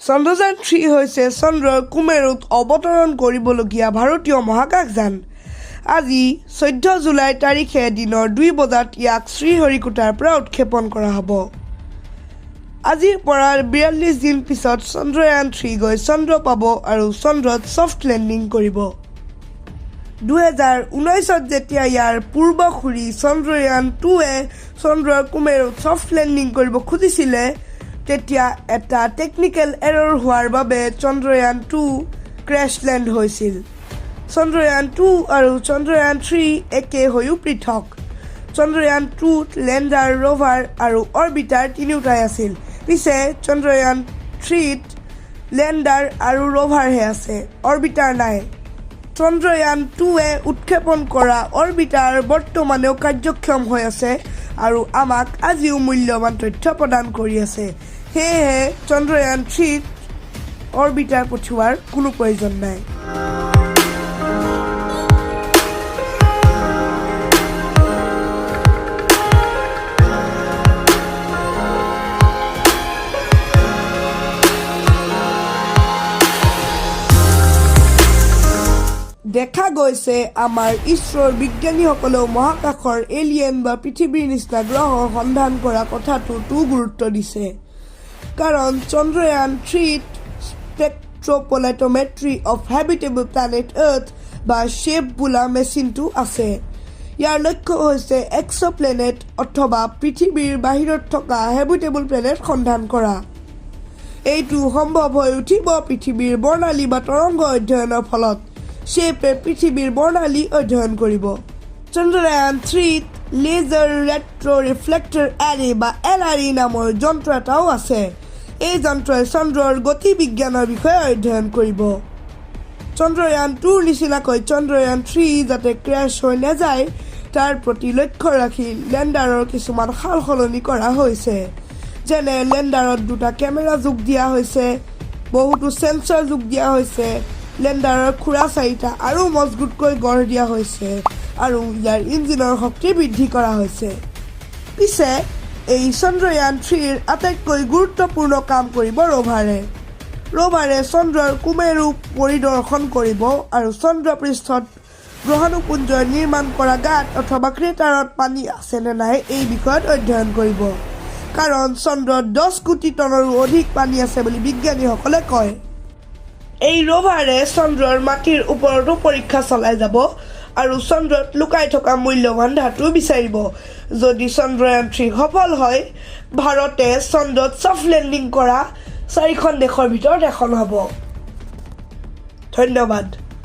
Chandrayan 3 হৈছে চন্দ্ৰৰ কুমেৰুত অৱতৰণ কৰিবলগীয়া ভাৰতীয় মহাকাশযান। আজি 14 জুলাই তাৰিখে দিনৰ 2 বজাত ইয়াক শ্ৰীহৰিকোটাৰ পৰা উৎক্ষেপণ কৰা হ'ব। আজিৰ পৰা 42 দিন পিছত চন্দ্ৰয়ান 3 গৈ চন্দ্ৰ পাব আৰু চন্দ্ৰত ছফ্ট লেণ্ডিং কৰিব। 2019ত যেতিয়া ইয়াৰ পূৰ্বসূৰী চন্দ্ৰয়ান 2য়ে চন্দ্ৰৰ কুমেৰুত ছফ্ট লেণ্ডিং কৰিব খুজিছিলে, তেতিয়া এটা টেকনিকেল এৰৰ হোৱাৰ বাবে চন্দ্ৰয়ান 2 ক্ৰেছ লেণ্ড হৈছিল। চন্দ্ৰয়ান 2 আৰু চন্দ্ৰয়ান 3 একে হৈও পৃথক। চন্দ্ৰয়ান 2ত লেণ্ডাৰ, ৰভাৰ আৰু অৰ্বিটাৰ তিনিওটাই আছিল। পিছে চন্দ্ৰয়ান 3ত লেণ্ডাৰ আৰু ৰভাৰহে আছে, অৰ্বিটাৰ নাই। চন্দ্ৰয়ান 2য়ে উৎক্ষেপণ কৰা অৰ্বিটাৰ বৰ্তমানেও কাৰ্যক্ষম হৈ আছে আৰু আমাক আজিও মূল্যৱান তথ্য প্ৰদান কৰি আছে। সেয়েহে চন্দ্ৰয়ান 3ত অৰ্বিটাৰ পঠিওৱাৰ কোনো প্ৰয়োজন নাই। দেখা গৈছে আমাৰ ইছৰোৰ বিজ্ঞানীসকলেও মহাকাশৰ এলিয়েন বা পৃথিৱীৰ নিচিনা গ্ৰহ সন্ধান কৰা কথাটোতো গুৰুত্ব দিছে। কাৰণ চন্দ্ৰয়ান 3ত স্পেক্ট্ৰোপলেটোমেট্ৰি অফ হেবিটেবল প্লেনেট আৰ্থ বা শ্বেপ বোলা মেচিনটো আছে। ইয়াৰ লক্ষ্য হৈছে এক্সপ্লেনেট অথবা পৃথিৱীৰ বাহিৰত থকা হেবিটেবল প্লেনেট সন্ধান কৰা। এইটো সম্ভৱ হৈ উঠিব পৃথিৱীৰ বৰ্ণালী বা তৰংগ অধ্যয়নৰ ফলত। শ্বেপে পৃথিৱীৰ বৰ্ণালী অধ্যয়ন কৰিব। চন্দ্ৰয়ান 3ত লেজাৰ ৰেট্ৰ ৰিফ্লেক্টৰ এৰে বা LRE নামৰ যন্ত্ৰ এটাও আছে। এই যন্ত্ৰই চন্দ্ৰৰ গতি বিজ্ঞানৰ বিষয়ে অধ্যয়ন কৰিব। চন্দ্ৰয়ান 2ৰ নিচিনাকৈ চন্দ্ৰয়ান 3 যাতে ক্ৰেছ হৈ নাযায় তাৰ প্ৰতি লক্ষ্য ৰাখি লেণ্ডাৰৰ কিছুমান সাল সলনি কৰা হৈছে। যেনে লেণ্ডাৰত 2টা কেমেৰা যোগ দিয়া হৈছে, বহুতো সেন্সৰ যোগ দিয়া হৈছে, লেণ্ডাৰৰ খুৰা 4টা আৰু মজবুতকৈ গঢ় দিয়া হৈছে আৰু ইয়াৰ ইঞ্জিনৰ শক্তি বৃদ্ধি কৰা হৈছে। পিছে এই চন্দ্ৰয়ান 3ৰ আটাইতকৈ গুৰুত্বপূৰ্ণ কাম কৰিব ৰভাৰে। ৰভাৰে চন্দ্ৰৰ কুমেৰু পৰিদৰ্শন কৰিব আৰু চন্দ্ৰ পৃষ্ঠত গ্ৰহাণুপুঞ্জই নিৰ্মাণ কৰা গাঁত অথবা ক্ৰেটাৰত পানী আছে নে নাই এই বিষয়ত অধ্যয়ন কৰিব। কাৰণ চন্দ্ৰত 10 কোটি টনৰো অধিক পানী আছে বুলি বিজ্ঞানীসকলে কয়। এই ৰভাৰে চন্দ্ৰৰ মাটিৰ ওপৰতো পৰীক্ষা চলাই যাব আৰু চন্দ্ৰত লুকাই থকা মূল্যৱান ধাতু বিচাৰিব। যদি চন্দ্ৰয়ান 3 সফল হয়, ভাৰতে চন্দ্ৰত ছফ্ট লেণ্ডিং কৰা 4খন দেশৰ ভিতৰত এখন হ'ব। ধন্যবাদ।